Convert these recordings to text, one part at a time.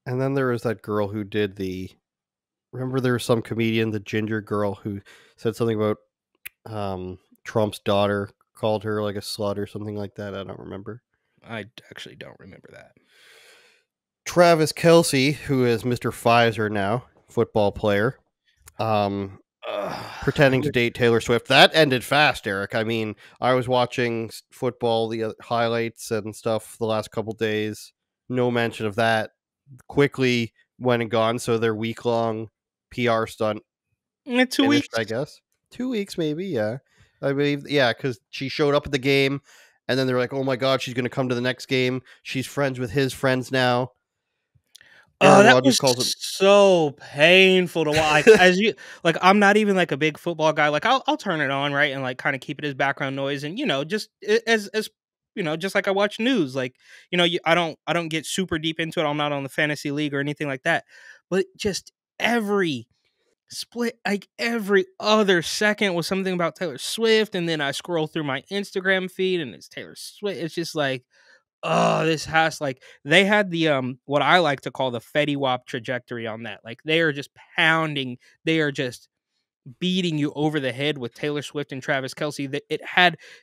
And then there was that girl who did the. Remember, there was some comedian, the ginger girl, who said something about Trump's daughter, called her like a slut or something like that. I don't remember. I actually don't remember that. Travis Kelce, who is Mr. Pfizer now, football player, pretending to date Taylor Swift. That ended fast, Eric. I mean, I was watching football, the highlights and stuff the last couple days. No mention of that. Quickly went and gone. So their week-long PR stunt In 2 weeks. finished, I guess. 2 weeks, maybe. Yeah, I believe. Yeah, because she showed up at the game, and then they're like, "Oh my god, she's going to come to the next game. She's friends with his friends now." Oh, Aaron that Rodgers was calls it. so painful to watch. Like, as you like, I'm not even like a big football guy. Like, I'll turn it on, right, and like kind of keep it as background noise, and just as just like I watch news. Like, I don't get super deep into it. I'm not on the fantasy league or anything like that. But just every split, like every other second was something about Taylor Swift, and then I scroll through my Instagram feed and it's Taylor Swift. It's just like, oh, this has like they had the what I like to call the Fetty Wap trajectory on that. Like they are just pounding, they are just beating you over the head with Taylor Swift and Travis Kelce. That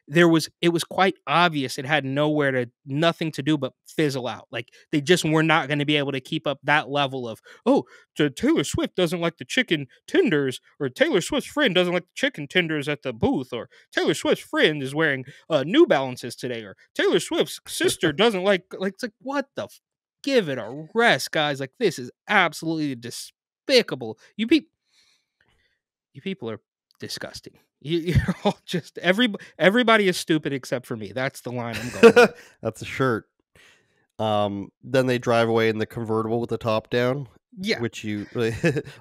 it was quite obvious it had nothing to do but fizzle out. Like they just were not going to be able to keep up that level of, oh, Taylor Swift doesn't like the chicken tenders, or Taylor Swift's friend doesn't like the chicken tenders at the booth, or Taylor Swift's friend is wearing New Balances today, or Taylor Swift's sister doesn't like it's like, what the give it a rest, guys. Like this is absolutely despicable. You people are disgusting. You're all just everybody is stupid except for me. That's the line I'm going with. That's a shirt. Then they drive away in the convertible with the top down, Yeah, which you.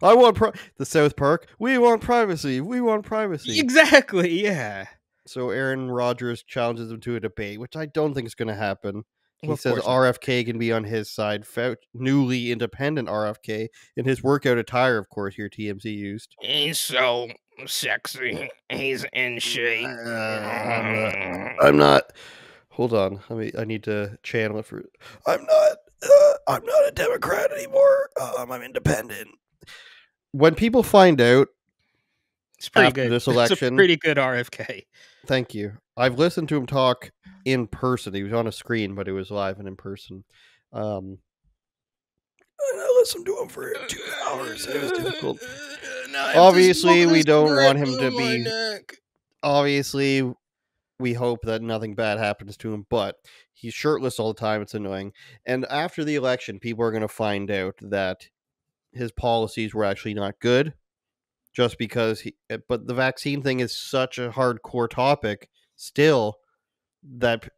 I want the South Park. We want privacy. We want privacy. exactly. Yeah. So Aaron Rodgers challenges him to a debate, which I don't think is going to happen. Well, He of says course not. RFK can be on his side. Newly independent RFK in his workout attire, of course. Here TMZ used. He's so sexy. He's in shape. I'm not. Hold on. I need to channel it for. I'm not. I'm not a Democrat anymore. I'm independent. When people find out It's pretty after good. this It's a election, pretty good RFK. thank you. I've listened to him talk in person. He was on a screen, but it was live and in person. And I listened to him for 2 hours. It was difficult. Obviously, we don't want him to be. Obviously, we hope that nothing bad happens to him, but he's shirtless all the time. It's annoying. And after the election, people are going to find out that his policies were actually not good just because but the vaccine thing is such a hardcore topic still that,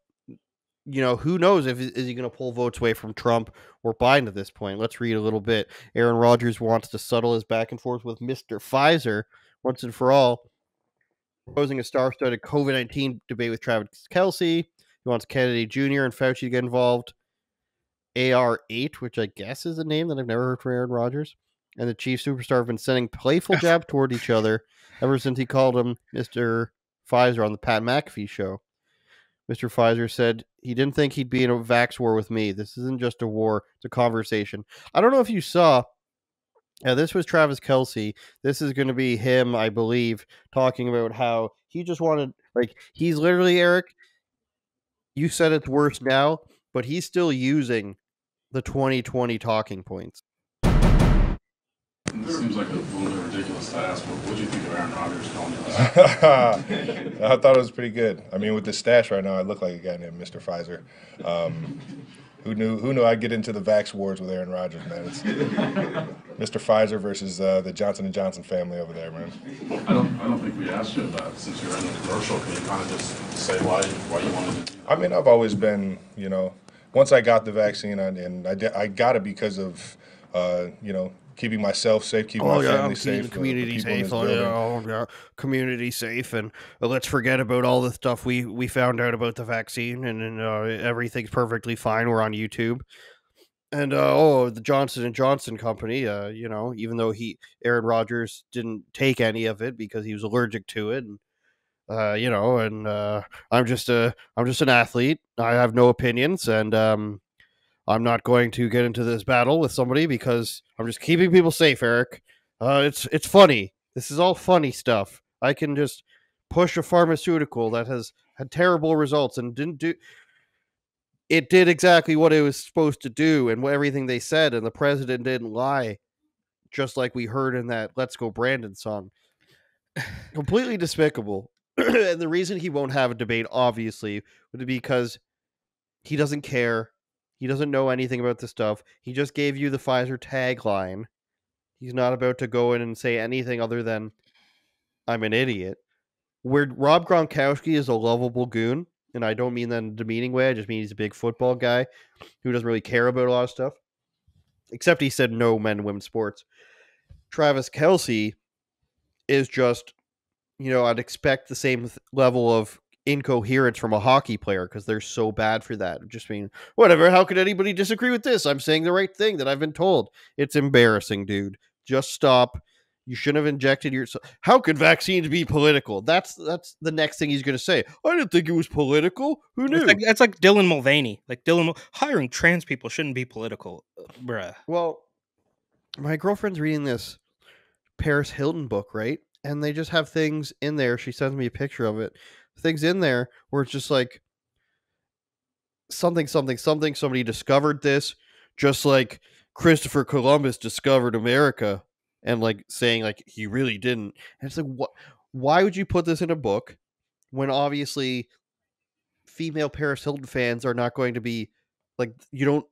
who knows if is he going to pull votes away from Trump or Biden at this point. Let's read a little bit. Aaron Rodgers wants to settle his back and forth with Mr. Pfizer once and for all, proposing a star-studded COVID-19 debate with Travis Kelce. He wants Kennedy Jr. and Fauci to get involved. AR8, which I guess is a name that I've never heard from Aaron Rodgers, and the Chief superstar have been sending playful jabs toward each other ever since he called him Mr. Pfizer on the Pat McAfee show. Mr. Pfizer said he didn't think he'd be in a vax war with me. This isn't just a war, it's a conversation. I don't know if you saw, this was Travis Kelce. This is going to be him, I believe, talking about how he just wanted, he's literally, Eric, you said it's worse now, but he's still using the 2020 talking points. This seems like a little bit ridiculous to ask, but what do you think of Aaron Rodgers calling you this? I thought it was pretty good. I mean, with this stash right now, I look like a guy named Mr. Pfizer. Who knew I'd get into the vax wars with Aaron Rodgers, man? It's Mr. Pfizer versus the Johnson & Johnson family over there, man. I don't think we asked you about, since you're in the commercial, can you kind of just say why you wanted to do that? I mean, I've always been, once I got the vaccine, I got it because of, keeping myself safe, keeping my family safe, community safe, community safe, and let's forget about all the stuff we found out about the vaccine, and everything's perfectly fine. We're on YouTube, and the Johnson & Johnson company, even though Aaron Rodgers didn't take any of it because he was allergic to it, and I'm just an athlete. I have no opinions, and I'm not going to get into this battle with somebody because I'm just keeping people safe, Eric. It's funny. This is all funny stuff. I can just push a pharmaceutical that has had terrible results and didn't do it did exactly what it was supposed to do and everything they said, and the president didn't lie, just like we heard in that Let's Go Brandon song. Completely despicable. And the reason he won't have a debate, obviously, would be because he doesn't care. He doesn't know anything about this stuff. He just gave you the Pfizer tagline. He's not about to go in and say anything other than, I'm an idiot. Where Rob Gronkowski is a lovable goon, and I don't mean that in a demeaning way, I just mean he's a big football guy who doesn't really care about a lot of stuff. Except he said no men and women's sports. Travis Kelce is just, I'd expect the same level of incoherence from a hockey player because they're so bad for that. Just mean, whatever, how could anybody disagree with this? I'm saying the right thing that I've been told. It's embarrassing, dude. Just stop. You shouldn't have injected yourself. How could vaccines be political? That's the next thing he's going to say. I didn't think it was political. Who knew? It's like Dylan Mulvaney. Like hiring trans people shouldn't be political, bruh. Well, my girlfriend's reading this Paris Hilton book, right? And they just have things in there. She sends me a picture of it. Things in there where it's just like something, something, something. Somebody discovered this, just like Christopher Columbus discovered America, and like saying like he really didn't. And it's like, what? Why would you put this in a book when obviously female Paris Hilton fans are not going to be like, you don't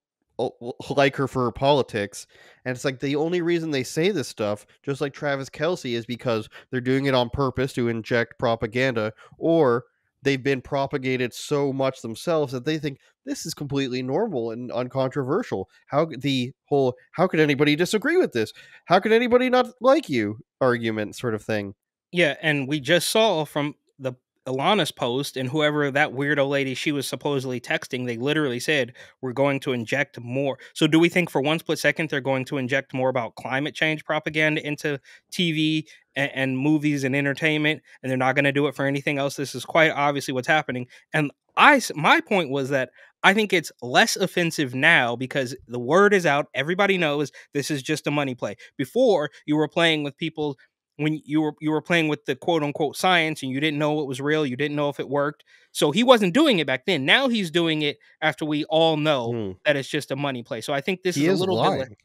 like her for her politics. And it's like the only reason they say this stuff, just like Travis Kelce, is because they're doing it on purpose to inject propaganda, or they've been propagated so much themselves that they think this is completely normal and uncontroversial. How could anybody disagree with this? How could anybody not like you argument sort of thing? Yeah, and we just saw from the Alana's post and whoever that weirdo lady she was supposedly texting, they literally said, we're going to inject more. So do we think for one split second they're going to inject more about climate change propaganda into TV and movies and entertainment, and they're not going to do it for anything else? This is quite obviously what's happening. And my point was that I think it's less offensive now because the word is out. Everybody knows this is just a money play. Before, you were playing with people when you were playing with the quote unquote science and you didn't know it was real, you didn't know if it worked. So he wasn't doing it back then. Now he's doing it after we all know that it's just a money play. So I think this He is a is little lying.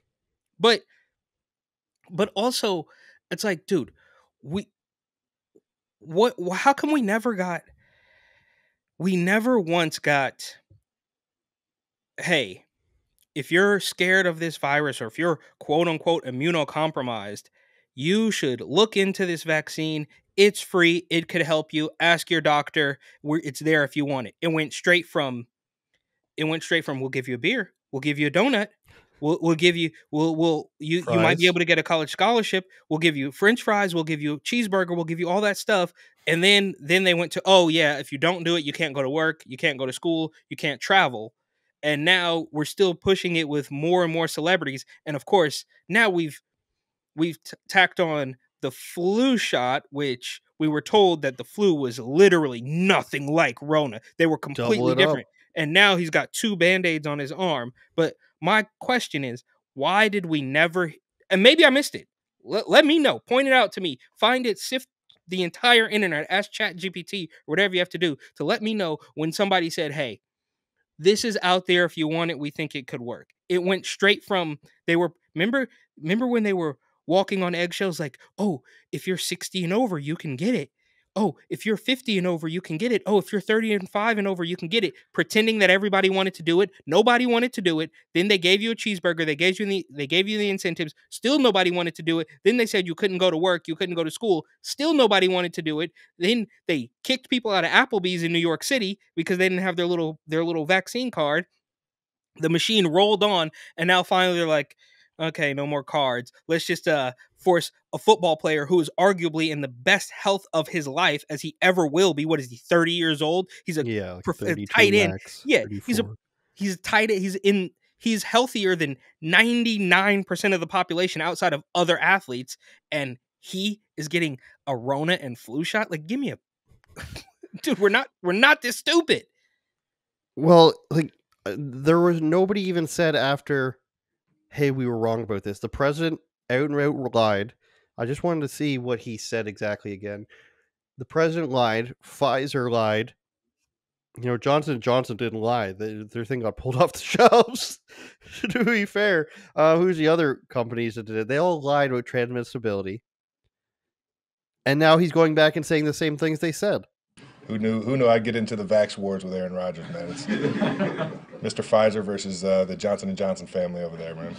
bit but also it's like, dude, how come we never once got, hey, if you're scared of this virus or if you're quote unquote immunocompromised, you should look into this vaccine. It's free. It could help you. Ask your doctor. It's there if you want it. It went straight from we'll give you a beer, we'll give you a donut, we'll give you you might be Fries. able to get a college scholarship, we'll give you French fries, we'll give you a cheeseburger, we'll give you all that stuff. And then they went to, oh yeah, if you don't do it, you can't go to work, you can't go to school, you can't travel. And now we're still pushing it with more and more celebrities. And of course, now we've tacked on the flu shot, which we were told that the flu was literally nothing like Rona. They were Double completely it up. different. And now he's got 2 Band-Aids on his arm. But my question is, why did we never, and maybe I missed it. Let me know. Point it out to me. Find it, sift the entire internet, ask ChatGPT, or whatever you have to do to let me know when somebody said, hey, this is out there. If you want it, we think it could work. It went straight from they were remember when they were walking on eggshells like, "Oh, if you're 60 and over, you can get it. Oh, if you're 50 and over, you can get it. Oh, if you're 35 and over, you can get it." Pretending that everybody wanted to do it. Nobody wanted to do it. Then they gave you a cheeseburger. They gave you the incentives. Still nobody wanted to do it. Then they said you couldn't go to work, you couldn't go to school. Still nobody wanted to do it. Then they kicked people out of Applebee's in New York City because they didn't have their little vaccine card. The machine rolled on, and now finally they're like, okay, no more cards. Let's just force a football player who is arguably in the best health of his life as he ever will be. What is he, 30 years old? He's Yeah, like a 32 tight end. max, Yeah, 34. he's tight end. He's healthier than 99% of the population outside of other athletes, and he is getting a Rona and flu shot. Like, give me a dude. We're not this stupid. Well, like There was nobody even said after, "Hey, we were wrong about this." The president out and out lied. I just wanted to see what he said exactly again. The president lied. Pfizer lied. Johnson& and Johnson didn't lie. Their thing got pulled off the shelves. To be fair, who's the other companies that did it? They all lied about transmissibility. And now he's going back and saying the same things they said. Who knew I'd get into the vax wars with Aaron Rodgers, man? It's Mr. Pfizer versus the Johnson & Johnson family over there, man.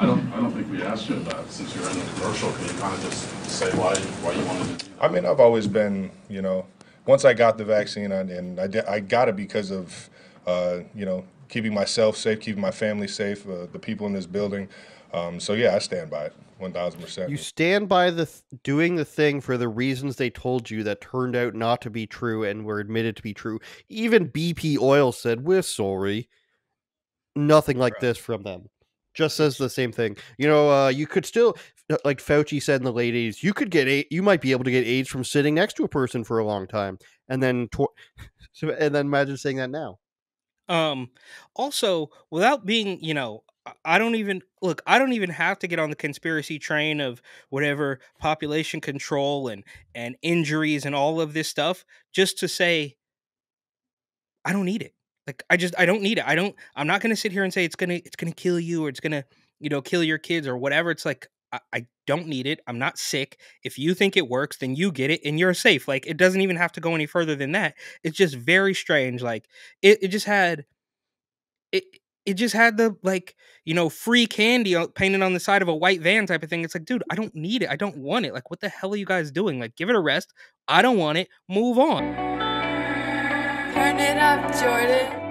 I don't think we asked you about, since you're in the commercial, can you kind of just say why you wanted to do that? I mean, I've always been, once I got the vaccine, I got it because of, keeping myself safe, keeping my family safe, the people in this building. So yeah, I stand by it, 1,000%. You stand by doing the thing for the reasons they told you that turned out not to be true and were admitted to be true. Even BP Oil said, "We're sorry." Nothing like this from them. Just says the same thing. You could still, like Fauci said in the late 80s, you might be able to get AIDS from sitting next to a person for a long time. And then imagine saying that now. Also, without being, I don't even look, I don't even have to get on the conspiracy train of whatever population control and injuries and all of this stuff just to say I don't need it. Like I don't need it. I'm not going to sit here and say it's going to kill you or it's going to, kill your kids or whatever. It's like I don't need it. I'm not sick. If you think it works, then you get it and you're safe. Like it doesn't even have to go any further than that. It's just very strange. Like it just had it it just had the free candy painted on the side of a white van type of thing. It's like, dude, I don't need it. I don't want it. Like, what the hell are you guys doing? Like, give it a rest. I don't want it. Move on. Turn it up, Jordan.